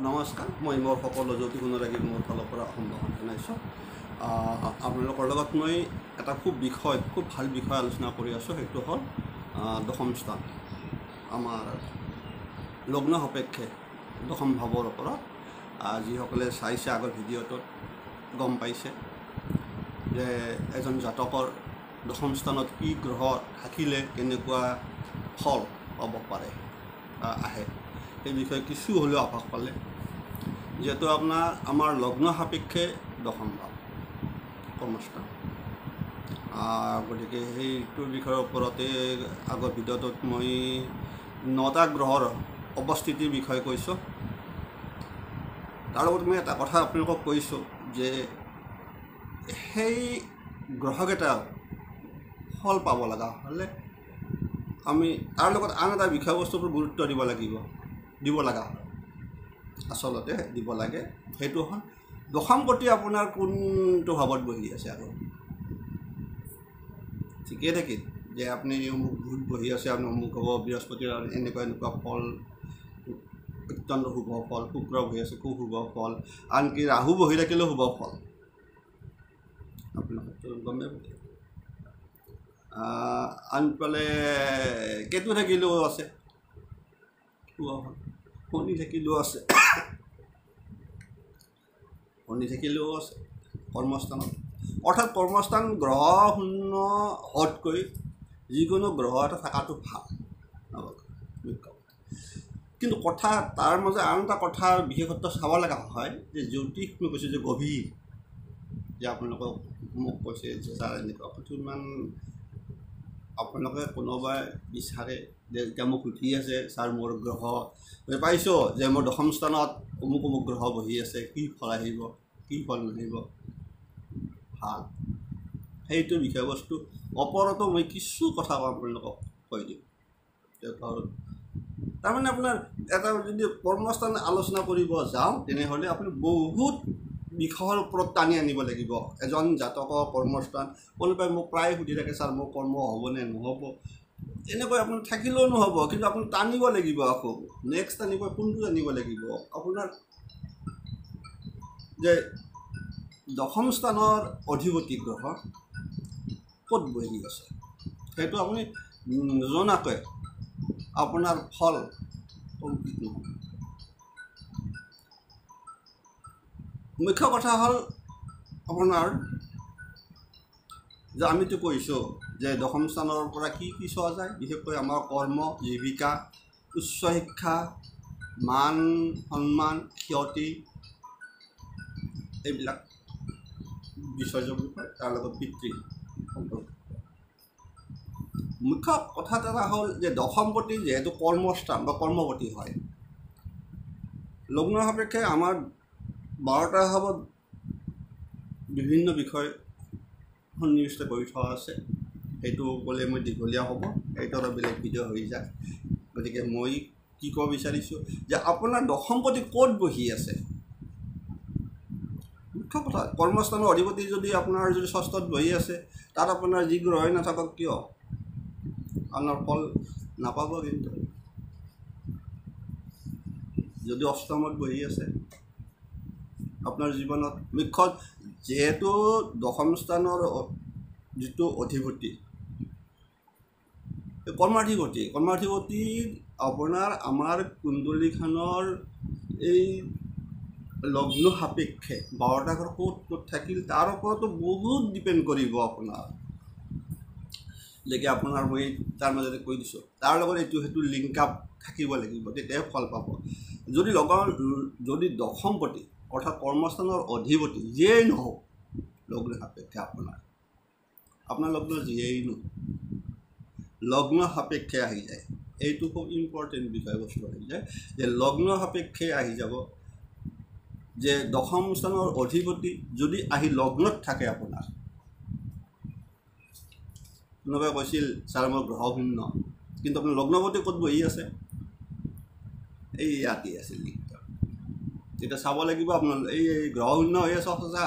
নমস্কাৰ মই মোৰ সকলো জ্যোতিষুণৰাগী মোৰ ফালৰ পৰা সম্ভাষণ জনাইছোঁ আপোনালোকৰ লগত মই এটা খুব ভাল বিষয় আলোচনা কৰি আছোঁ সেইটো হ'ল দশম স্থান আমাৰ লগ্ন সাপেক্ষে দশম ভাৱৰ ওপৰত যিসকলে চাইছে আগৰ ভিডিঅ'টোত গম পাইছে যে এজন জাতকৰ দশম স্থানত কি গ্ৰহ থাকিলে কেনেকুৱা ফল পাব পাৰে আহে এই বিষয়ে কিছু হ'লেও আভাস পালে যেহেতু আমাৰ লগ্ন সাপেক্ষে দশম ভাৱ কৰ্মস্থান গতিকে সেইটোৰ বিষয়ৰ ওপৰতে আগৰ ভিডিঅ'টোত মই 9টা গ্ৰহৰ অৱস্থিতিৰ বিষয়ে কৈছোঁ তাৰ লগত মই এটা কথা আপোনালোকক কৈছোঁ যে সেই গ্ৰহকেইটা ফল পাব লগা হ'লে আমি তাৰ লগত আন এটা বিষয়বস্তুটোৰ গুৰুত্ব দিব লগা হয় আচলতে দিব লাগে সেইটো হ'ল দশমপতি আপোনাৰ কোনটো ভাৱত বহি আছে আৰু ঠিকেই থাকিল যে আপুনি অমুক ভূত বহি আছে আপুনি অমুক হ'ব বৃহস্পতিৰ এনেকুৱা ফল অত্যন্ত শুভ ফল শুক্ৰ বহি আছে খুব শুভ ফল আনকি ৰাহু বহি থাকিলেও শুভ ফল আপোনাৰ গমে আনফালে কেতু থাকিলেও আছে শুভ ফল শনি থাকিলেও আছে কৰ্মস্থানত অৰ্থাৎ কৰ্মস্থান গ্ৰহ শূন্য হতকৈ যিকোনো গ্ৰহ এটা থকাটো ভাল কিন্তু কথা তাৰ মাজে আন এটা কথা বিশেষত্ব চাব লগা হয় যে জ্যোতিষ মই কৈছোঁ যে গভীৰ যে আপোনালোকক মোক কৈছে যে ছাৰ এনেকুৱা কথা ইমান আপোনালোকে কোনোবাই বিচাৰে যে এতিয়া মোক সুধি আছে ছাৰ মোৰ গ্ৰহ পাইছোঁ যে মোৰ দশম স্থানত অমুক গ্ৰহ বহি আছে কি ফল আহিব কি ফল নাহিব ভাল সেইটো বিষয়বস্তু ওপৰতো মই কিছু কথা আপোনালোকক কৈ দিম তাৰমানে আপোনাৰ এটা যদি কৰ্মস্থান আলোচনা কৰিব যাওঁ তেনেহ'লে আপুনি বহুত বিষয়ৰ ওপৰত টানি আনিব লাগিব এজন জাতকৰ কৰ্মস্থান কোনোবাই মোক প্ৰায় সুধি থাকে ছাৰ মোৰ কৰ্ম হ'বনে নহ'ব এনেকৈ আপোনাৰ থাকিলেও নহ'ব কিন্তু আপুনি টানিব লাগিব আকৌ নেক্সট টানিব কোনটো জানিব লাগিব আপোনাৰ যে দশম স্থানৰ অধিপতি গ্ৰহ ক'ত বহি আছে সেইটো আপুনি নজনাকৈ আপোনাৰ ফল কমপ্লিট নহয় মুখ্য কথা হ'ল আপোনাৰ যে আমিতো কৈছোঁ যে দশম স্থানৰ পৰা কি চোৱা যায় বিশেষকৈ আমাৰ কৰ্ম জীৱিকা উচ্চ শিক্ষা মান সন্মান খ্যাতি এইবিলাক বিষয়ৰ বিষয় তাৰ লগত পিতৃ সম্পৰ্ক মুখ্য কথা এটা হ'ল যে দশমপতি যিহেতু কৰ্মস্থান বা কৰ্মপতি হয় লগ্ন সাপেক্ষে আমাৰ 12টা ভাৱত বিভিন্ন বিষয় সন্নিৱিষ্ট কৰি থোৱা আছে সেইটো ক'লে মই দীঘলীয়া হ'ব এইটো এটা বেলেগ ভিডিঅ' হৈ যায় গতিকে মই কি ক'ব বিচাৰিছোঁ যে আপোনাৰ দশমপতি ক'ত বহি আছে মুখ্য কথা কৰ্মস্থানৰ অধিপতি যদি আপোনাৰ যদি ষষ্ঠত বহি আছে তাত আপোনাৰ যি গ্ৰহই নাথাকক কিয় আপোনাৰ ফল নাপাব কিন্তু যদি অষ্টমত বহি আছে আপোনাৰ জীৱনত মুখ্য যেহেতু দশম স্থানৰ যিটো অধিপতি কৰ্মাধিপতি আপোনাৰ আমাৰ কুণ্ডলীখনৰ এই লগ্ন সাপেক্ষে 12টা ঘৰ ক'ত থাকিল তাৰ ওপৰতো বহুত ডিপেণ্ড কৰিব আপোনাৰ গতিকে আপোনাৰ মই তাৰ মাজতে কৈ দিছোঁ তাৰ লগত সেইটো লিংক আপ থাকিব লাগিব তেতিয়াহে ফল পাব যদি দশমপতি অৰ্থাৎ কৰ্মস্থানৰ অধিপতি যিয়েই নহওক লগ্ন সাপেক্ষে আপোনাৰ লগ্ন যিয়েই নহওক লগ্ন সাপেক্ষে আহি যায় এইটো খুব ইম্পৰ্টেণ্ট বিষয়বস্তু আহি যায় যে লগ্ন সাপেক্ষে আহি যাব যে দশম স্থানৰ অধিপতি যদি আহি লগ্নত থাকে আপোনাৰ কোনোবাই কৈছিল ছাৰ মোৰ গ্ৰহ শূন্য কিন্তু আপোনাৰ লগ্নপতি ক'ত বহি আছে এই ইয়াতেই আছিল এতিয়া চাব লাগিব আপোনাৰ এই গ্ৰহ শূন্য হৈ আছে সঁচা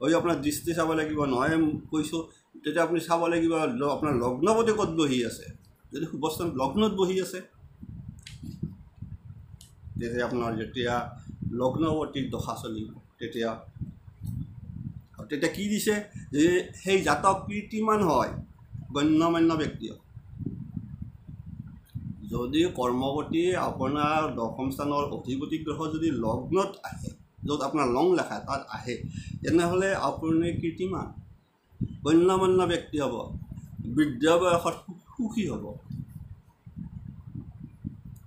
হৈ আপোনাৰ দৃষ্টি চাব লাগিব নহয় কৈছোঁ তেতিয়া আপুনি চাব লাগিব আপোনাৰ লগ্নপতি ক'ত বহি আছে যদি শুভস্থান লগ্নত বহি আছে তেতিয়া আপোনাৰ যেতিয়া লগ্নৱতীৰ দশা চলিব তেতিয়া কি দিছে যে সেই জাতক কীৰ্তিমান হয়, গণ্যমান্য ব্যক্তি। যদি কৰ্মৱতী আপোনাৰ দশম স্থানৰ অধিপতি গ্ৰহ যদি লগ্নত আহে, য'ত আপোনাৰ লং লেখা তাত আহে, তেনেহ'লে আপুনি কীৰ্তিমান গণ্যমান্য ব্যক্তি হ'ব, বৃদ্ধ বয়সত সুখী হ'ব।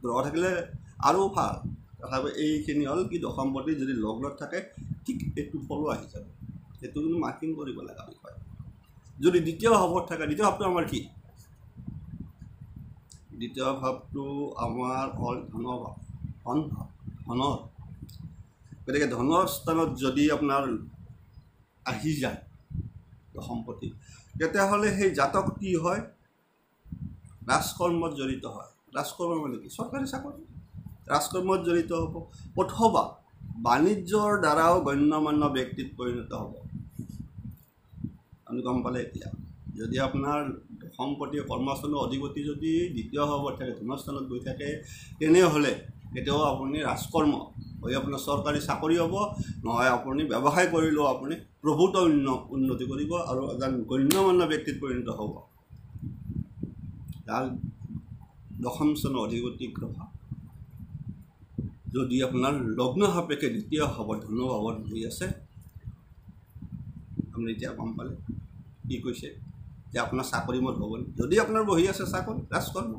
গ্ৰহ থাকিলে আৰু ভাল। তথাপি এইখিনি হ'ল কি দশমপতি যদি লগ্নত থাকে ঠিক এইটো ফলো আহি যাব। সেইটো কিন্তু মাৰ্কিং কৰিব লগা বিষয়। যদি দ্বিতীয় ভাৱত থাকে, দ্বিতীয় ভাৱটো আমাৰ কি? দ্বিতীয় ভাৱটো আমাৰ হ'ল ধনৰ ভাৱ, ধনৰ। গতিকে ধনৰ স্থানত যদি আপোনাৰ আহি যায় দশমপতি, তেতিয়াহ'লে সেই জাতক কি হয়? ৰাজকৰ্মত জড়িত হয়। ৰাজকৰ্ম মানে কি? চৰকাৰী চাকৰি। ৰাজকৰ্মত জড়িত হ'ব, অথবা বাণিজ্যৰ দ্বাৰাও গণ্যমান্য ব্যক্তিত পৰিণত হ'ব। আমি গম পালে এতিয়া যদি আপোনাৰ দশমপতিয়ে কৰ্মস্থানৰ অধিপতি যদি দ্বিতীয় ভাৱত থাকে, ধনস্থানত গৈ থাকে, তেনেহ'লে এতিয়াও আপুনি ৰাজকৰ্ম হৈ আপোনাৰ চৰকাৰী চাকৰি হ'ব, নহয় আপুনি ব্যৱসায় কৰিলেও আপুনি প্ৰভূত উন্নতি কৰিব আৰু এজন গণ্যমান্য ব্যক্তিত পৰিণত হ'ব। যাৰ দশম স্থানৰ অধিপতি গ্ৰহ যদি আপোনাৰ লগ্ন সাপেক্ষে দ্বিতীয় ভাৱত ধনুভাৱত বহি আছে, আপুনি এতিয়া গম পালে কি কৈছে যে আপোনাৰ চাকৰি মত হ'ব। যদি আপোনাৰ বহি আছে চাকৰি, ৰাজকৰ্ম,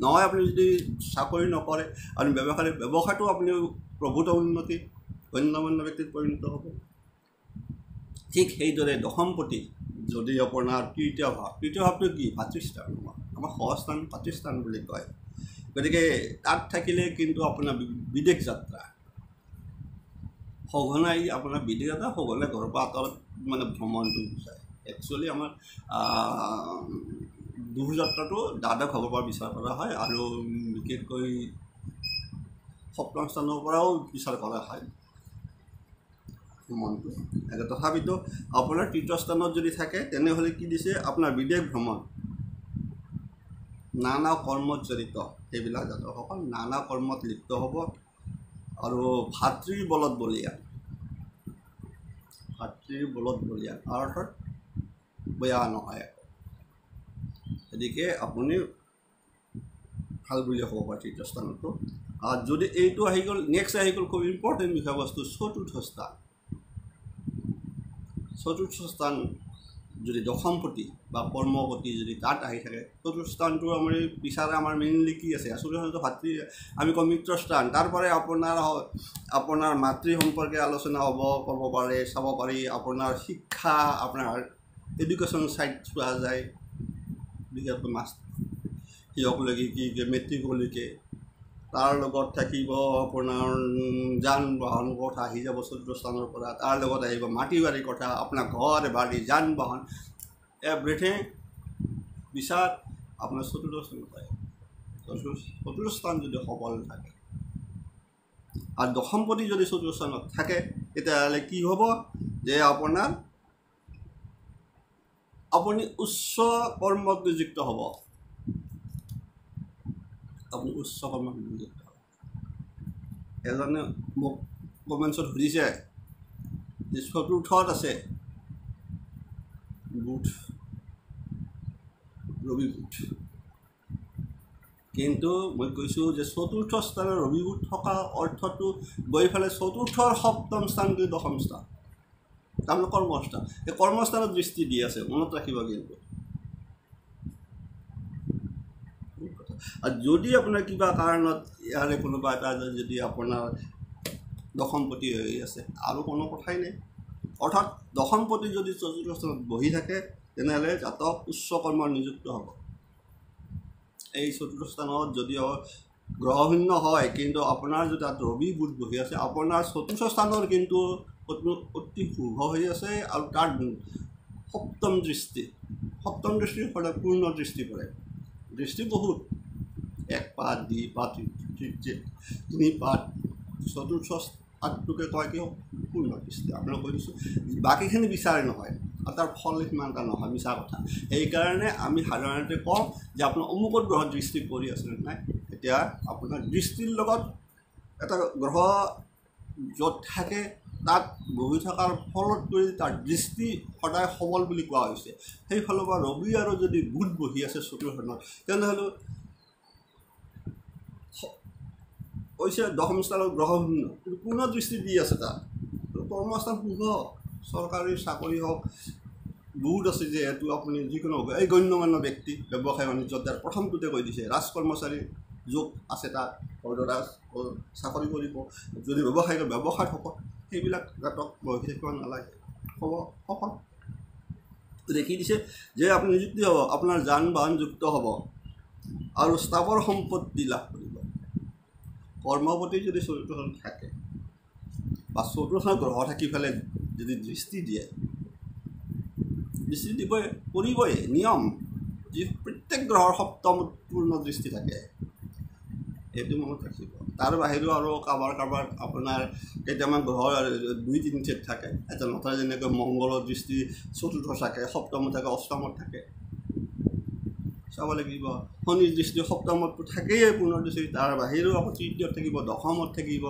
নহয় আপুনি যদি চাকৰি নকৰে আপুনি ব্যৱসায়টো আপুনি প্ৰভূত উন্নতি গণ্যমান্য ব্যক্তিত পৰিণত হ'ব। ঠিক সেইদৰে দশমপতি যদি আপোনাৰ তৃতীয় ভাৱটো কি? ভাতৃস্থান। আমাৰ সহস্থান ভাতৃস্থান বুলি কয়। গতিকে তাত থাকিলে কিন্তু আপোনাৰ বিদেশ যাত্ৰা সঘনাই, আপোনাৰ বিদেশ যাত্ৰা সঘনাই ঘৰৰ পৰা আঁতৰত মানে ভ্ৰমণটো বুজায়। একচুৱেলি আমাৰ দূৰযাত্ৰাটো দ্বাদশ ভাৱৰ পৰা বিচাৰ কৰা হয় আৰু বিশেষকৈ সপ্তম স্থানৰ পৰাও বিচাৰ কৰা হয় ভ্ৰমণটো। তথাপিতো আপোনাৰ তৃতীয় স্থানত যদি থাকে তেনেহ'লে কি দিছে? আপোনাৰ বিদেশ ভ্ৰমণ, নানা কৰ্মত জড়িত সেইবিলাক জাতকসকল নানা কৰ্মত লিপ্ত হ'ব আৰু ভাতৃৰ বলত বলীয়ান অৰ্থাৎ বেয়া নহয়। গতিকে আপুনি ভাল বুলি ক'ব পাৰে তৃতীয় স্থানতো। আৰু যদি এইটো আহি গ'ল, নেক্সট আহি গ'ল খুব ইম্পৰ্টেণ্ট বিষয়বস্তু চতুৰ্থ স্থান যদি দশমপতি বা কৰ্মপতি যদি তাত আহি থাকে, চতুৰ্থ স্থানটো আমাৰ বিচাৰে আমাৰ মেইনলি কি আছে? আচলতে ভাতৃ আমি কওঁ মিত্ৰ স্থান। তাৰপৰাই আপোনাৰ মাতৃ সম্পৰ্কে আলোচনা ক'ব পাৰে, চাব পাৰি। আপোনাৰ শিক্ষা, আপোনাৰ এডুকেশ্যন ছাইড চোৱা যায়, বিশেষকৈ সিহঁতলৈকে কি মেট্ৰিকলৈকে। তাৰ লগত থাকিব আপোনাৰ যান বাহন কথা আহি যাব চতুৰ্থ স্থানৰ পৰা। তাৰ লগত আহিব মাটি বাৰীৰ কথা, আপোনাৰ ঘৰ বাৰী যান বাহন এভৰিথিং বিচাৰ আপোনাৰ চতুৰ্থ স্থানত আহে। চতুৰ্থ স্থান যদি সবল থাকে আৰু দশমপতি যদি চতুৰ্থ স্থানত থাকে, তেতিয়াহ'লে কি হ'ব? যে আপুনি উচ্চ কৰ্মত নিযুক্ত হ'ব। এজনে মোক কমেণ্টছত সুধিছে যে চতুৰ্থত আছে বুধ, ৰবি বুধ, কিন্তু মই কৈছোঁ যে চতুৰ্থ স্থানত ৰবি বুধ থকা অৰ্থটো গৈ পেলাই চতুৰ্থৰ সপ্তম স্থান কিন্তু দশম স্থান, তাৰমানে কৰ্মস্থান। এই কৰ্মস্থানত দৃষ্টি দি আছে, মনত ৰাখিব। কিন্তু আৰু যদি আপোনাৰ কিবা কাৰণত ইয়াৰে কোনোবা এটা যদি আপোনাৰ দশমপতি হৈ আছে, আৰু কোনো কথাই নাই। অৰ্থাৎ দশমপতি যদি চতুৰ্থ স্থানত বহি থাকে, তেনেহ'লে জাতক উচ্চ কৰ্মত নিযুক্ত হ'ব। এই চতুৰ্থ স্থানত যদিও গ্ৰহশূন্য হয়, কিন্তু আপোনাৰ যদি তাত ৰবি বুধ বহি আছে, আপোনাৰ চতুৰ্থ স্থানৰ কিন্তু অতি শুভ হৈ আছে। আৰু তাৰ সপ্তম দৃষ্টিৰ সদায় পূৰ্ণ দৃষ্টি পৰে। দৃষ্টি বহুত, 1 পাত 2 পাত 3 পাত, চতুৰ্থ পাতটোকে কয় কি পূৰ্ণ দৃষ্টি। আপোনাক কৈ দিছোঁ, বাকীখিনি বিচাৰে নহয় আৰু তাৰ ফল সিমান এটা নহয়, মিছা কথা। সেইকাৰণে আমি সাধাৰণতে কওঁ যে আপোনাৰ অমুকত গ্ৰহ দৃষ্টি পৰি আছে নাই। এতিয়া আপোনাৰ দৃষ্টিৰ লগত এটা গ্ৰহ য'ত থাকে তাত বহি থকাৰ ফলত কৰি তাৰ দৃষ্টি সদায় সবল বুলি কোৱা হৈছে। সেইফালৰ পৰা ৰবি আৰু যদি বুধ বহি আছে চতুৰ্থস্থানত, তেনেহ'লে কৈছে দশম স্থানত গ্ৰহ শূন্য, কিন্তু পূৰ্ণ দৃষ্টি দি আছে তাত। কৰ্মস্থান শুভ, চৰকাৰী চাকৰি হওক, বুধ আছে যিহেতু আপুনি যিকোনো এই গণ্যমান্য ব্যক্তি ব্যৱসায় বাণিজ্যত তাৰ প্ৰথমটোতে কৈ দিছে ৰাজ কৰ্মচাৰী যোগ আছে তাত, হয়তো চাকৰি কৰিব, যদি ব্যৱসায় কৰে ব্যৱসায়ত হ'ব, সেইবিলাক জাতক বহি থাকিব নালাগে, হ'ব সফল। দেখি দিছে যে আপুনি নিযুক্তি হ'ব, আপোনাৰ যান বাহন যুক্ত হ'ব আৰু স্থাৱৰ সম্পত্তি লাভ কৰিব। কৰ্মপতি যদি চতুৰ্থস্থানত থাকে বা চতুৰ্থস্থানত গ্ৰহ থাকি পেলাই যদি দৃষ্টি দিয়ে, দৃষ্টি দিবই কৰিবই নিয়ম, যি প্ৰত্যেক গ্ৰহৰ সপ্তমত পূৰ্ণ দৃষ্টি থাকে, সেইটো মনত ৰাখিব। তাৰ বাহিৰেও আৰু কাৰোবাৰ আপোনাৰ কেইটামান গ্ৰহৰ 2-3 ঠাইত থাকে, এটা নথা যেনেকৈ মংগলৰ দৃষ্টি চতুৰ্থ থাকে, সপ্তমত থাকে, অষ্টমত থাকে, চাব লাগিব। শনিৰ দৃষ্টি সপ্তমতটো থাকেই পূৰ্ণ দৃষ্টি, তাৰ বাহিৰেও আকৌ তৃতীয়ত থাকিব, দশমত থাকিব।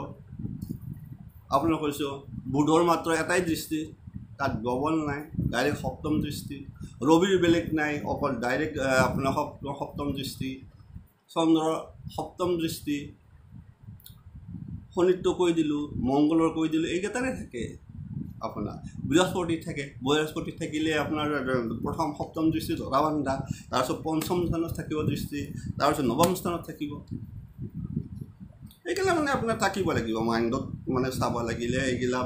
আপোনাক কৈছোঁ বুধৰ মাত্ৰ এটাই দৃষ্টি, তাত গবল নাই, ডাইৰেক্ট সপ্তম দৃষ্টি। ৰবিৰ বেলেগ নাই, অকল ডাইৰেক্ট আপোনাৰ সপ্তম দৃষ্টি। চন্দ্ৰৰ সপ্তম দৃষ্টি, শনিৰটো কৈ দিলোঁ, মংগলৰ কৈ দিলোঁ, এইকেইটাৰে থাকে। আপোনাৰ বৃহস্পতিত থাকে, বৃহস্পতিত থাকিলে আপোনাৰ প্ৰথম সপ্তম দৃষ্টি ধৰা বান্ধা, তাৰপিছত পঞ্চম স্থানত থাকিব দৃষ্টি, তাৰপিছত নৱম স্থানত থাকিব। এইগিলা মানে আপোনাৰ থাকিব লাগিব মাইণ্ডত, মানে চাব লাগিলে এইগিলা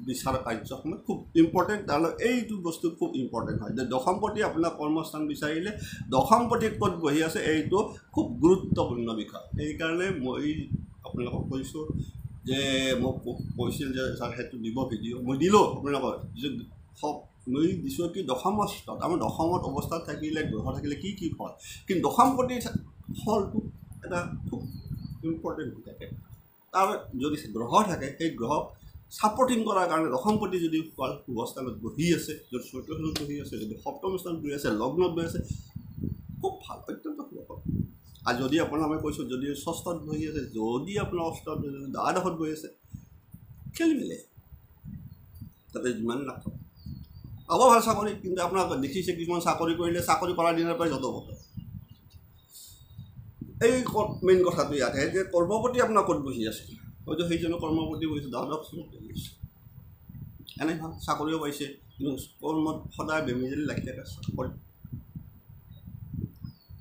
বিচাৰ কাৰ্যসমূহ খুব ইম্পৰ্টেণ্ট। তাৰমানে এইটো বস্তু খুব ইম্পৰ্টেণ্ট হয় যে দশমপতি আপোনাৰ কৰ্মস্থান বিচাৰিলে দশমপতিত ক'ত বহি আছে, এইটো খুব গুৰুত্বপূৰ্ণ বিষয়। সেইকাৰণে মই আপোনালোকক কৈছোঁ যে মোক কৈছিল যে ছাৰ সেইটো দিব ভিডিঅ', মই দিলোঁ আপোনালোকৰ যে মই দিছোঁ কি দশমস্থত, আমাৰ দশমত অৱস্থাত থাকিলে গ্ৰহ থাকিলে কি কি ফল, কিন্তু দশমপতি ফলটো এটা খুব ইম্পৰ্টেণ্ট হৈ থাকে। তাৰ যদি গ্ৰহ থাকে, সেই গ্ৰহক ছাপৰ্টিং কৰাৰ কাৰণে দশমপতি যদি শুভ স্থানত বহি আছে, যদি চতুৰ্থস্থানত বহি আছে, যদি সপ্তম স্থানত বহি আছে, লগ্নত বহি আছে, খুব ভাল, অত্যন্ত শুভ। আৰু যদি আপোনাৰ মই কৈছোঁ যদি ষষ্ঠত বহি আছে, যদি আপোনাৰ অষ্টত বহি আছে, দ্বাদশত বহি আছে, খেলি মেলি তাতে যিমান নাথাকক হ'ব ভাল চাকৰি, কিন্তু আপোনাক দেখিছে কিছুমান চাকৰি কৰিলে চাকৰি কৰাৰ দিনৰ পৰাই য'ত হ'ব। এই মেইন কথাটো ইয়াতহে যে কৰ্মপতি আপোনাৰ ক'ত বহি আছে, হয়তো সেইজনে কৰ্মপতি বহিছে দ্বাদশ স্থানত বহি আছে, এনে ভাল চাকৰিও পাইছে, কিন্তু কৰ্মত সদায় বেমেজালি লাগি থাকে চাকৰি।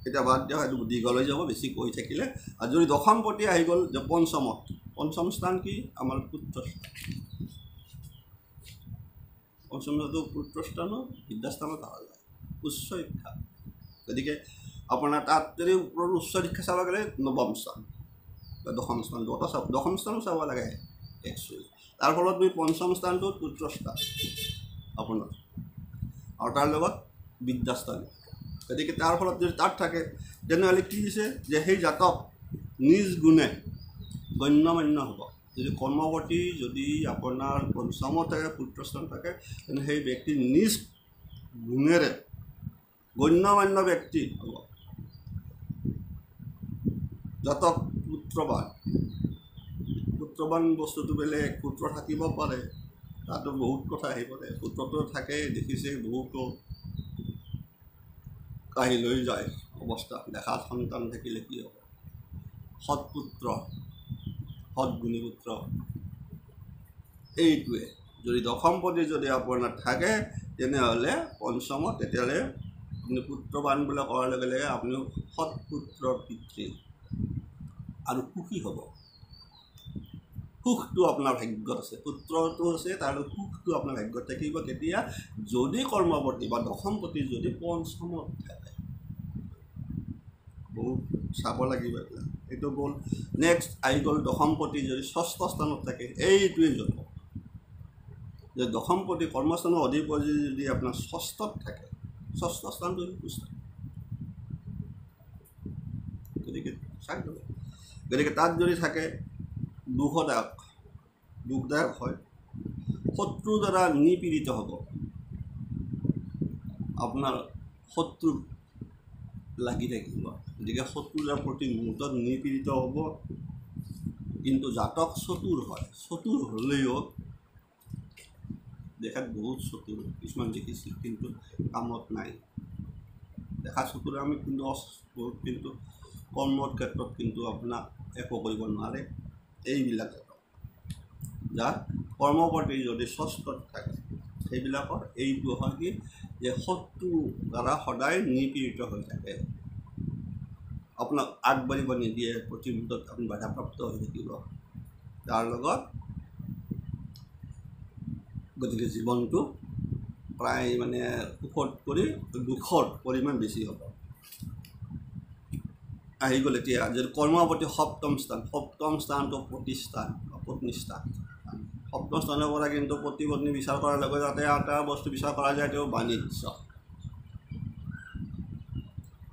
এতিয়া বাদ দিয়া, সেইটো দীঘল হৈ যাব বেছি কৈ থাকিলে। আৰু যদি দশমপতি আহি গ'ল যে পঞ্চমত, পঞ্চম স্থান কি আমাৰ পুত্ৰস্থান, পঞ্চম স্থানটো পুত্ৰস্থানো বিদ্যাস্থানত অহা যায়, উচ্চ শিক্ষা। গতিকে আপোনাৰ তাত যদি ওপৰত উচ্চ শিক্ষা চাব গ'লে নৱম স্থান বা দশম স্থান, দুটা চাব, দশম স্থানো চাব লাগে একচুৱেলি। তাৰ ফলত মই পঞ্চম স্থানটো পুত্ৰস্থান আপোনাৰ, আৰু তাৰ লগত বিদ্যাস্থান। গতিকে তাৰ ফলত যদি তাত থাকে, তেনেহ'লে কি দিছে যে সেই জাতক নিজ গুণে গণ্যমান্য হ'ব। যদি কৰ্মপতি যদি আপোনাৰ পঞ্চমত থাকে, পুত্ৰস্থান থাকে, তেনে সেই ব্যক্তি নিজ গুণেৰে গণ্যমান্য ব্যক্তি হ'ব। জাতক পুত্ৰবান বস্তুটো বেলেগ, পুত্ৰ থাকিব পাৰে, তাতো বহুত কথা আহি পৰে। পুত্ৰটো থাকে দেখিছে বহুতো কাঢ়ি লৈ যায় অৱস্থা, দেখাত সন্তান থাকিলে কি হ'ব, সৎপুত্ৰ, সৎগুণী পুত্ৰ। এইটোৱে যদি দশমপতি যদি আপোনাৰ থাকে, তেনেহ'লে পঞ্চমত, তেতিয়াহ'লে আপুনি পুত্ৰবান বুলি কোৱাৰ লগে লগে আপুনি সৎপুত্ৰৰ পিতৃ আৰু সুখী হ'ব। সুখটো আপোনাৰ ভাগ্যত আছে, পুত্ৰটো আছে, তাৰ সুখটো আপোনাৰ ভাগ্যত থাকিব। কেতিয়া যদি কৰ্মপতি বা দশমপতি যদি পঞ্চমত থাকে, বহুত চাব লাগিব এইবিলাক। এইটো গ'ল। নেক্সট আহি গ'ল দশমপতি যদি ষষ্ঠ স্থানত থাকে, এইটোৱে যত যে দশমপতি কৰ্মস্থানৰ অধিপতি যদি আপোনাৰ ষষ্ঠত থাকে, ষষ্ঠ স্থানটো পুস্থান, গতিকে চাই ল'ব। গতিকে তাত যদি থাকে দুখদায়ক হয়, শত্ৰুৰ দ্বাৰা নিপীড়িত হ'ব, আপোনাৰ শত্ৰু লাগি থাকিব। গতিকে শত্ৰুৰ প্ৰতি মুহূৰ্তত নিপীড়িত হ'ব, কিন্তু জাতক চতুৰ হয়, চতুৰ হ'লেও দেখাত বহুত চতুৰ কিছুমান দেখিছোঁ, কিন্তু কামত নাই। দেখা চতুৰ আমি কিন্তু বহুত, কিন্তু কৰ্মৰ ক্ষেত্ৰত কিন্তু আপোনাক একো কৰিব নোৱাৰে। এইবিলাক জাতক যাৰ কৰ্মৰ প্ৰতি যদি স্বস্থত থাকে, সেইবিলাকৰ এইটো হয় কি যে শত্ৰু দ্বাৰা সদায় নিপীড়িত হৈ থাকে, আপোনাক আগবাঢ়িব নিদিয়ে, প্ৰতিমুহূৰ্তত আপুনি বাধাপ্ৰাপ্ত হৈ থাকিব। তাৰ লগত গতিকে জীৱনটো প্ৰায় মানে সুখত কৰি দুখৰ পৰিমাণ বেছি হ'ব। আহি গ'ল এতিয়া যদি কৰ্মৰ প্ৰতি সপ্তম স্থানটো প্ৰতিষ্ঠান পত্নীস্থান। সপ্তম স্থানৰ পৰা কিন্তু পতি পত্নী বিচাৰ কৰাৰ লগে যাতে এটা বস্তু বিচাৰ কৰা যায়, তেওঁ বাণিজ্য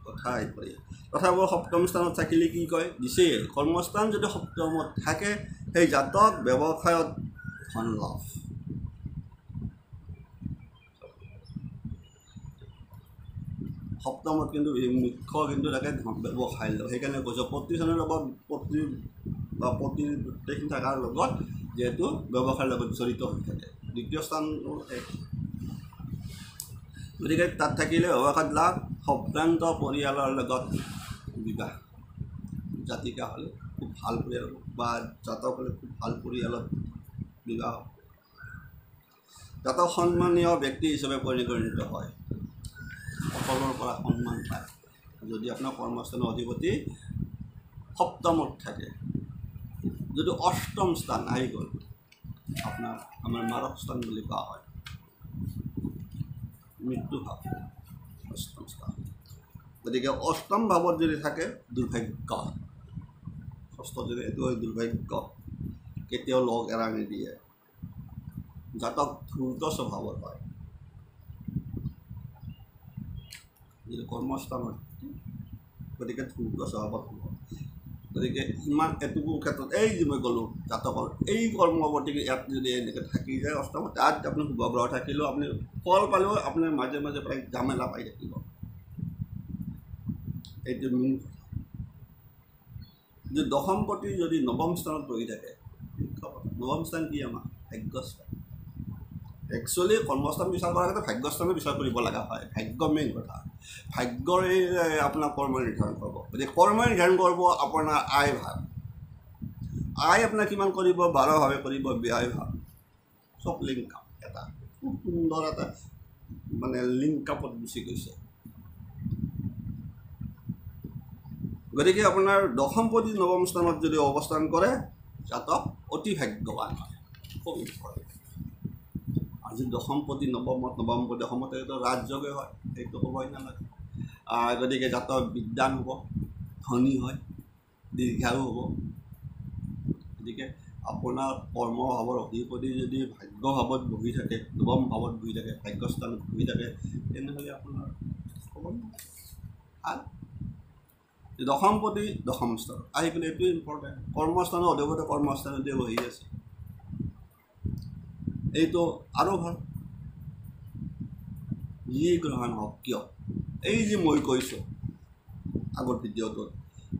কথা আহি পৰে। তথাপিও সপ্তম স্থানত থাকিলে কি কয় দিছে, কৰ্মস্থান যদি সপ্তমত থাকে সেই জাতক ব্যৱসায়ত ধন লাভ। সপ্তমত কিন্তু মুখ্য কিন্তু থাকে ব্যৱসায় লগ। সেইকাৰণে কৈছোঁ প্ৰতিষ্ঠানৰ লগত পত্নী বা পত্নীৰ গোটেইখিনি থকাৰ লগত যিহেতু ব্যৱসায়ৰ লগত জড়িত হৈ থাকে। দ্বিতীয় স্থান, গতিকে তাত থাকিলে ব্যৱসায়ত লাভ, সম্ভ্ৰান্ত পৰিয়ালৰ লগত বিবাহ। জাতিকা হ'লে খুব ভাল পৰিয়াল বা জাতক হ'লে খুব ভাল পৰিয়ালত বিবাহ। জাতক সন্মানীয় ব্যক্তি হিচাপে পৰিগণিত হয়, সকলোৰ পৰা সন্মান পায় যদি আপোনাৰ কৰ্মস্থানৰ অধিপতি সপ্তমত থাকে। যদি অষ্টম স্থান আহি গ'ল, আমাৰ মাৰক স্থান বুলি কোৱা হয়, মৃত্যু ভাৱ অষ্টম স্থান। গতিকে অষ্টম ভাৱত যদি থাকে দুৰ্ভাগ্য, ষষ্ঠ যদি এইটো হয় দুৰ্ভাগ্য, কেতিয়াও লগ এৰা নিদিয়ে। জাতক ধূৰ্ত স্বভাৱৰ হয়, যিটো কৰ্মস্থানত, গতিকে ধূৰ্ত স্বভাৱত হ'ব। গতিকে ইমান এটুকু ক্ষেত্ৰত এই যে মই ক'লোঁ জাতকৰ এই কৰ্মৱৰ্তী ইয়াত যদি এনেকৈ থাকি যায় অষ্টমত, তাত আপুনি শুভগ্ৰহ থাকিলেও আপুনি ফল পালেও আপোনাৰ মাজে মাজে প্ৰায় ঝামেলা পাই থাকিব। এইটো মেইন কথা। যদি দশমপতি যদি নৱম স্থানত বহি থাকে, নৱম স্থান কি আমাৰ ভাগ্যস্থান। একচুৱেলি কৰ্মস্থান বিচাৰ কৰাৰ ক্ষেত্ৰত ভাগ্যস্থানো বিচাৰ কৰিব লগা হয়, ভাগ্য মেইন কথা। ভাগ্যই আপোনাৰ কৰ্ম নিৰ্ধাৰণ কৰিব। গতিকে কৰ্ম নিৰ্ধাৰণ কৰিব আপোনাৰ আয় ভাৱ, আয় আপোনাৰ কিমান কৰিব, 12ভাৱে কৰিব, ব্যয় ভাৱ, চব লিংক আপ। এটা খুব সুন্দৰ এটা মানে লিংক আপত গুচি গৈছে। গতিকে আপোনাৰ দশমপতি নৱম স্থানত যদি অৱস্থান কৰে, জাতক অতি ভাগ্যৱান হয়, খুব ইম্পৰ্টেণ্ট। আজি দশমপতি নৱমপতি দশমত এইটো ৰাজযোগে হয়, সেইটো ক'বই নালাগে। গতিকে জাতক বিদ্যান হ'ব, ধনী হয়, দীৰ্ঘায়ু হ'ব। গতিকে আপোনাৰ কৰ্মভাৱৰ অধিপতি যদি ভাগ্যভাৱত বহি থাকে, নৱম ভাৱত বহি থাকে, ভাগ্যস্থানত বহি থাকে, তেনেহ'লে আপোনাৰ ক'ব ভাল। দশমপতি দশম স্থান আহি পেলাই এইটোৱে ইম্পৰ্টেণ্ট, কৰ্মস্থানৰ অধিপতি কৰ্মস্থানতে বহি আছে, এইটো আৰু ভাল। যি গ্ৰহণ হওক কিয়, এই যে মই কৈছোঁ আগৰ ভিডিঅ'টোত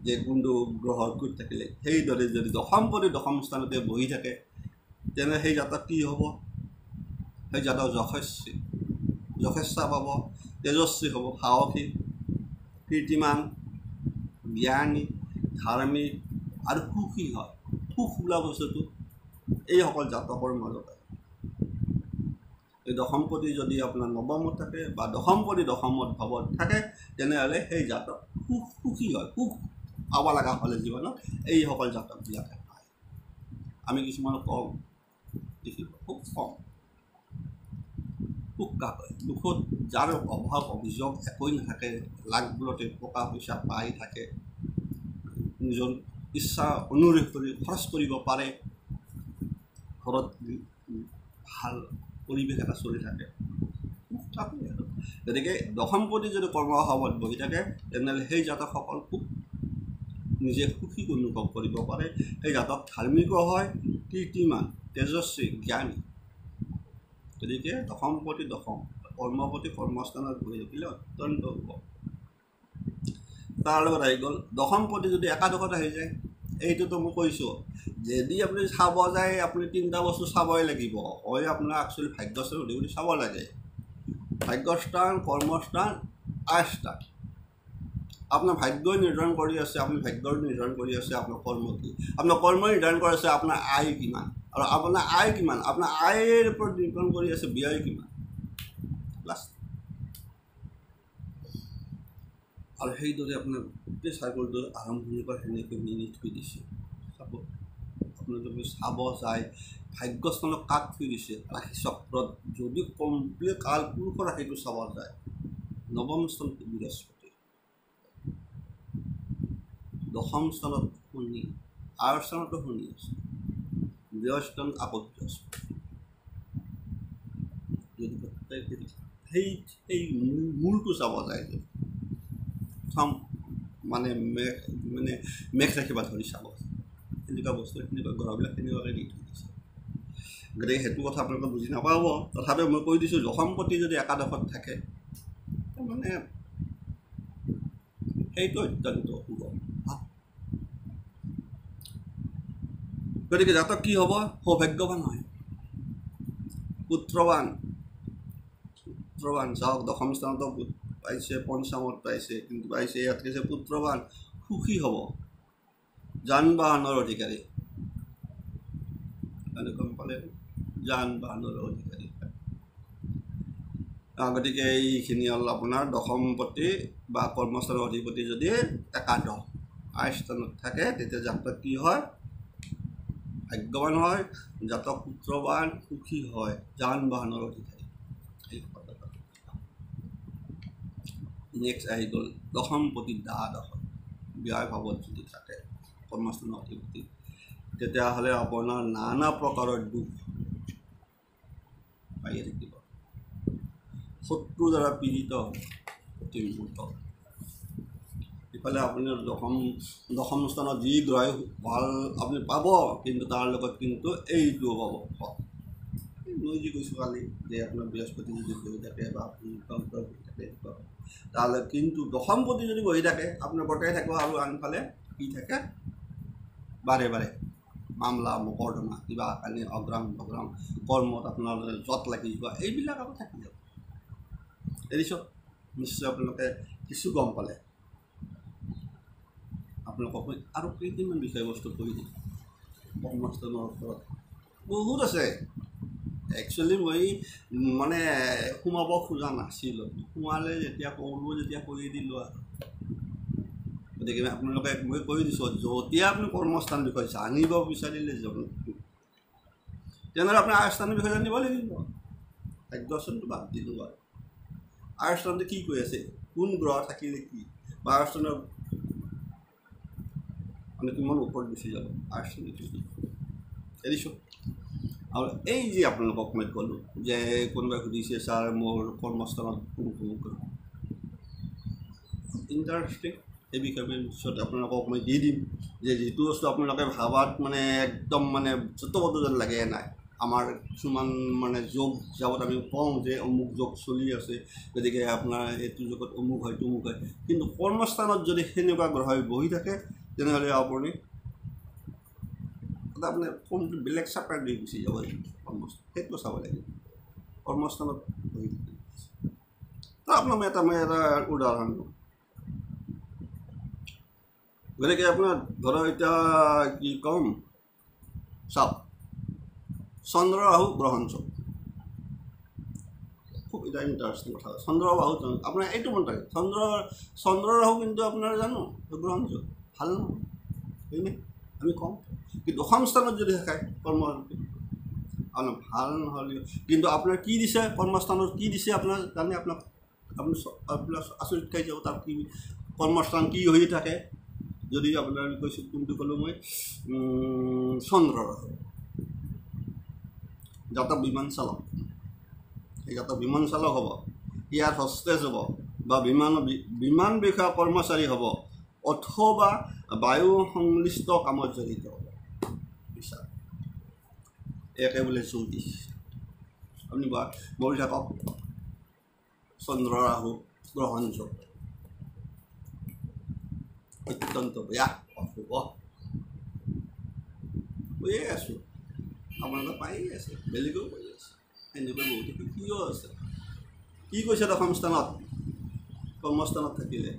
যে কোনটো গ্ৰহৰ ক'ত থাকিলে, সেইদৰে যদি দশমপতি দশম স্থানতে বহি থাকে, তেনে সেই জাতক কি হ'ব, সেই জাতক যথেচ্ছা পাব, তেজস্বী হ'ব, সাহসী, কীৰ্তিমান, জ্ঞানী, ধাৰ্মিক আৰু সুখী হয়। সুখ বোলা বস্তুটো এইসকল জাতকৰ মাজতে। এই দশমপতি যদি আপোনাৰ নৱমত থাকে বা দশমপতি দশমত ভাৱত থাকে, তেনেহ'লে সেই জাতক সুখী হয়। সুখ পাব লগা হ'লে জীৱনত এইসকল জাতকবিলাকে পায়। আমি কিছুমানক কওঁ দেখিব খুব কম সুখ কাকৈ, দুখত যাৰ অভাৱ অভিযোগ একোৱেই নাথাকে, লাখবোৰতে টকা পইচা পাই থাকে, নিজৰ ইচ্ছা অনুৰোধ কৰি খৰচ কৰিব পাৰে, ঘৰত ভাল পৰিৱেশ এটা চলি থাকে, গতিকে দশমপতি যদি কৰ্মভাৱত বহি থাকে, তেনেহ'লে সেই জাতকসকল খুব নিজে সুখী অনুভৱ কৰিব পাৰে। সেই জাতক ধাৰ্মিকো হয়, কীৰ্তিমান, তেজস্বী, জ্ঞানী। গতিকে দশমপতি দশম কৰ্মপতি কৰ্মস্থানত বহি থাকিলে অত্যন্ত শুভ। তাৰ লগত আহি গ'ল দশমপতি যদি একাদশত আহি যায়, এইটোতো মই কৈছোঁ যদি আপুনি চাব যায় আপুনি তিনিটা বস্তু চাবই লাগিব হয় আপোনাৰ একচুৱেলি ভাগ্যস্থান অধিপতি চাব লাগে ভাগ্যস্থান কৰ্মস্থান আয়স্থান আপোনাৰ ভাগ্যই নিৰ্ধাৰণ কৰি আছে আপুনি ভাগ্যৰ নিৰ্ধাৰণ কৰি আছে আপোনাৰ কৰ্ম কি আপোনাৰ কৰ্মই নিৰ্ধাৰণ কৰি আছে আপোনাৰ আয় কিমান আৰু আপোনাৰ আয় কিমান আপোনাৰ আয়ৰ ওপৰত নিৰ্ভৰ কৰি আছে ব্যয় কিমান লাষ্ট আৰু সেইদৰে আপোনাৰ গোটেই চাইকেলটো আৰম্ভণিৰ পৰা সেনেকৈ মিনি থৈ দিছে চাব আপোনাৰ যদি চাব যায় ভাগ্যস্থানক কাক থৈ দিছে ৰাশি চক্ৰত যদি কমপ্লিট কাল পুৰুষৰ ৰাশিটো চাব যায় নৱম স্থান বৃহস্পতি দশম স্থানত শনি আয়ৰ স্থানতো শনি আছে বৃহস্পতি আকৌ বৃহস্পতি যদি সেই মূলটো চাব যায় মানে মেঘ ৰাখিব ধৰি চাব এনেকুৱা বস্তু এনেকুৱা গ্ৰহবিলাক তেনেকুৱাকৈ দি থৈ দিছে গতিকে সেইটো কথা আপোনালোকে বুজি নাপাব তথাপিও মই কৈ দিছোঁ দশমপতি যদি একাদশত থাকে মানে সেইটো অত্যন্ত শুভ গতিকে জাতক কি হ'ব সৌভাগ্যৱান হয় পুত্ৰৱান চাওক দশম স্থানতো পাইছে পঞ্চমত পাইছে কিন্তু পাইছে ইয়াত কৈছে পুত্ৰৱান সুখী হ'ব যান বাহনৰ অধিকাৰী গম পালে যান বাহনৰ অধিকাৰী গতিকে এইখিনি হ'ল আপোনাৰ দশমপতি বা কৰ্মস্থানৰ অধিপতি যদি একাদশ আয় স্থানত থাকে তেতিয়া জাতক কি হয় ভাগ্যৱান হয় জাতক পুত্ৰৱান সুখী হয় যান বাহনৰ অধিকাৰী এই নেক্সট আহি গ'ল দশমপতি দ্বাদশ ব্যয় ভাৱত যদি থাকে কৰ্মস্থানৰ অধিপতি তেতিয়াহ'লে আপোনাৰ নানা প্ৰকাৰৰ দুখ পাই থাকিব শত্ৰুৰ দ্বাৰা পীড়িত অতি মুহূৰ্ত ইফালে আপুনি দশম স্থানত যি গ্ৰহ ভাল আপুনি পাব কিন্তু তাৰ লগত কিন্তু এইটোও পাব মই যি কৈছোঁ কালি যে আপোনাৰ বৃহস্পতি যদি বহি থাকে বা আপুনি তন্ত্ৰ বহি থাকে তাহলে কিন্তু দশমপতি যদি বহি থাকে আপোনাৰ বৰ্তাই থাকিব আৰু আনফালে কি থাকে বাৰে বাৰে মামলা মোকৰ্দমা কিবা কাৰণে অগ্ৰাম কৰ্মত আপোনাৰ যত লাগি যোৱা এইবিলাক আৰু থাকি যাব এৰিছোঁ নিশ্চয় আপোনালোকে কিছু গম পালে আপোনালোকক মই আৰু কেইদিনমান বিষয়বস্তু কৈ দিম কৰ্মস্থানৰ ওপৰত বহুত আছে একচুৱেলি মই মানে সোমাব খোজা নাছিলোঁ সোমালে যেতিয়া ক'লোঁ যেতিয়া কৈ দিলোঁ আৰু গতিকে আপোনালোকে মই কৈ দিছোঁ যেতিয়া আপুনি কৰ্মস্থান বিষয়ে জানিব বিচাৰিলে তেনেহ'লে আপোনাৰ আয়স্থানৰ বিষয়ে জানিব লাগিব ভাগ্যস্থানটো বাদ দিলোঁ আৰু আয়স্থানটো কি কৈ আছে কোন গ্ৰহ থাকিলে কি বা আয়স্থানৰ মানে কিমান ওপৰত গুচি যাব আয়স্থানটো কি এৰিছোঁ আৰু এই যে আপোনালোকক মই ক'লোঁ যে কোনোবাই সুধিছে ছাৰ মোৰ কৰ্মস্থানত কোন গ্ৰহ ইণ্টাৰেষ্টিং এই বিষয়ে মই নিশ্চয় আপোনালোকক মই দি দিম যে যিটো বস্তু আপোনালোকে ভাবাত মানে একদম মানে যতবদ্ধ যেন লাগে নাই আমাৰ কিছুমান মানে যোগ যাবত আমি কওঁ যে অমুক যোগ চলি আছে গতিকে আপোনাৰ এইটো যুগত অমুক হয় তমুক হয় কিন্তু কৰ্মস্থানত যদি সেনেকুৱা গ্ৰহই বহি থাকে তেনেহ'লে আপুনি আপোনাৰ কোনটো বেলেগ চাপ্টাৰ দি গুচি যাব লাগিব কৰ্মস্থান সেইটো চাব লাগিব কৰ্মস্থানত বহি থাকে আপোনাক মই এটা উদাহৰণ দিওঁ গতিকে আপোনাৰ ধৰক এতিয়া কি ক'ম চাওক চন্দ্ৰ ৰাহু গ্ৰহণ চক খুব এটা ইণ্টাৰেষ্টিং কথা চন্দ্ৰ ৰাহু আপোনাৰ এইটো মন থাকে চন্দ্ৰ ৰাহু কিন্তু আপোনাৰ জানো গ্ৰহণ চক ভাল নহয় হয়নে আমি কওঁ কিন্তু দশম স্থানত যদি থাকে কৰ্ম আপোনাৰ ভাল নহ'লেও কিন্তু আপোনাৰ কি দিছে কৰ্মস্থানত কি দিছে আপোনাৰ জানে আপোনাক আপুনি আচৰিত খাই যাব তাত কি কৰ্মস্থান কি হৈ থাকে যদি আপোনাৰ কৈছোঁ কোনটো ক'লোঁ মই চন্দ্ৰ ৰাহু জাতক বিমান চালক এই জাতক বিমান চালক হ'ব এয়াৰ হোষ্টেজ হ'ব বা বিমান বিষয়া কৰ্মচাৰী হ'ব অথবা বায়ু সংশ্লিষ্ট কামত জড়িত হ'ব বিচাৰ একে বোলে জ্যোতিষ আপুনি মৰি থাকক চন্দ্ৰ ৰাহু গ্ৰহণ যোগ অত্যন্ত বেয়া অশুভ কৈয়ে আছোঁ, আপোনালোকে পায়েই আছে, বেলেগেও কৈ আছে, এনেকৈ বহুতো শিকিও আছে। কি কৈছে দশম স্থানত? কৰ্মস্থানত থাকিলে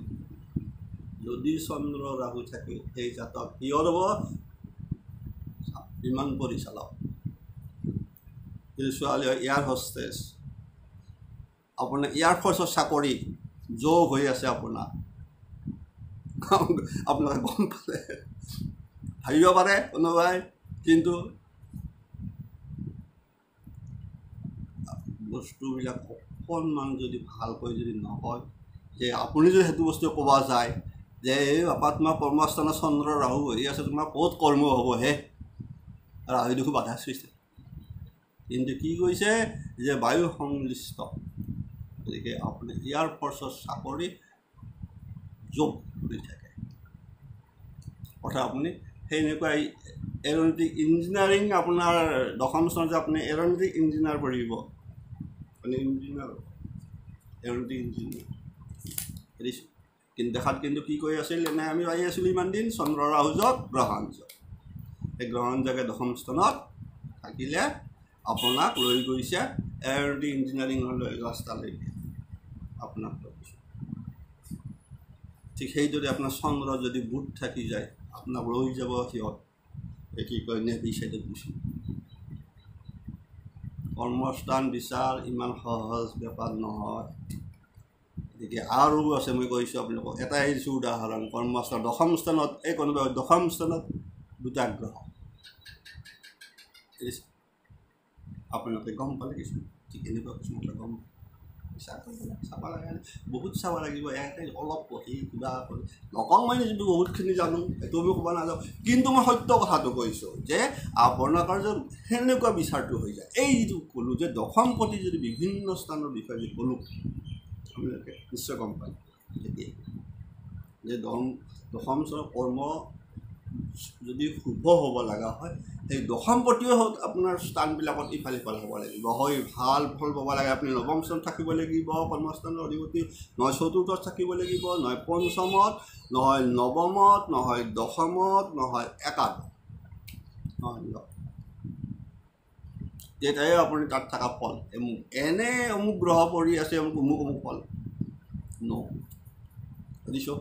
যদি চন্দ্ৰ ৰাহু থাকে সেই জাতক কিয় হ'ব? বিমান পৰিচালক, যদি ছোৱালী হয় এয়াৰ হোষ্টেছ, আপোনাৰ এয়াৰফ'ৰ্চৰ চাকৰি যোগ হৈ আছে আপোনাৰ। আপোনালোকে গম পালে, ভাবিব পাৰে কোনোবাই, কিন্তু বস্তুবিলাক অকণমান যদি ভালকৈ যদি নহয়, যে আপুনি যদি সেইটো বস্তু ক'ব যায় যে এই বাপা তোমাৰ কৰ্মস্থানত চন্দ্ৰ ৰাহু হৈ আছে, তোমাৰ ক'ত কৰ্ম হ'ব হে, ৰাহু দেখোন বাধা সৃষ্টি। কিন্তু কি কৈছে যে বায়ু সংশ্লিষ্ট, গতিকে আপুনি এয়াৰফ'ৰ্চৰ চাকৰি যোগ হৈ থাকে, অৰ্থাৎ আপুনি সেনেকুৱা এৰ'নটিক ইঞ্জিনিয়াৰিং, আপোনাৰ দশম স্থানত যে আপুনি এৰ'নটিক ইঞ্জিনিয়াৰ পঢ়িব, আপুনি ইঞ্জিনিয়াৰ এৰ'নটিক ইঞ্জিনিয়াৰ দেখিছোঁ। কিন্তু দেখাত কিন্তু কি কৈ আছিল, এনে আমি পাই আছিলোঁ ইমান দিন চন্দ্ৰ ৰাহু যোগ গ্ৰহণ যোগ। এই গ্ৰহণ যোগে দশম স্থানত থাকিলে আপোনাক লৈ গৈছে এৰ'নটিক ইঞ্জিনিয়াৰিঙলৈ ৰাস্তালৈকে আপোনাক লৈ গৈছে। ঠিক সেইদৰে আপোনাৰ চন্দ্ৰ যদি বুধ থাকি যায়, আপোনাক লৈ যাব সিহঁত কি কয় নেভি চাইডত গুচি। কৰ্মস্থান বিচাৰ ইমান সহজ বেপাৰ নহয়। গতিকে আৰু আছে, মই কৈছোঁ আপোনালোকক এটাই দিছোঁ উদাহৰণ, কৰ্মস্থান দশম স্থানত, এই কোনোবা দশম স্থানত দুটা গ্ৰহ, আপোনালোকে গম পালে কিছুমান, ঠিক এনেকুৱা কিছুমান গম চাব লাগে, বহুত চাব লাগিব। ইয়াতে অলপ পঢ়ি কিবা কৰি নকওঁ, মই যিটো বহুতখিনি জানো সেইটো আমি ক'ব নাযাওঁ, কিন্তু মই সত্য কথাটো কৈছোঁ যে আপোনালোকৰ যে সেনেকুৱা বিচাৰটো হৈ যায়। এই যিটো ক'লোঁ যে দশমপতি যদি বিভিন্ন স্থানৰ বিষয়ে যদি ক'লোঁ, আপোনালোকে নিশ্চয় গম পায় তেতিয়া যে দশম স্থানৰ কৰ্ম যদি শুভ হ'ব লগা হয়, সেই দশমপতিও হওক আপোনাৰ স্থানবিলাকত ইফাল সিফাল হ'ব লাগিব, হয় ভাল ফল পাব লাগে। আপুনি নৱম স্থানত থাকিব লাগিব কৰ্মস্থানৰ অধিপতি, নহয় চতুৰ্থত থাকিব লাগিব, নহয় পঞ্চমত, নহয় নৱমত, নহয় দশমত, নহয় একাদশত, নহয় তেতিয়াই আপুনি তাত থকা ফল এনে অমুক গ্ৰহ পৰি আছে, অমুক অমুক ফল বুজিছোঁ।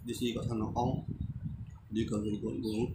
বেছি কথা নকওঁ, দীৰ্ঘ হৈ গ'ল বহুত।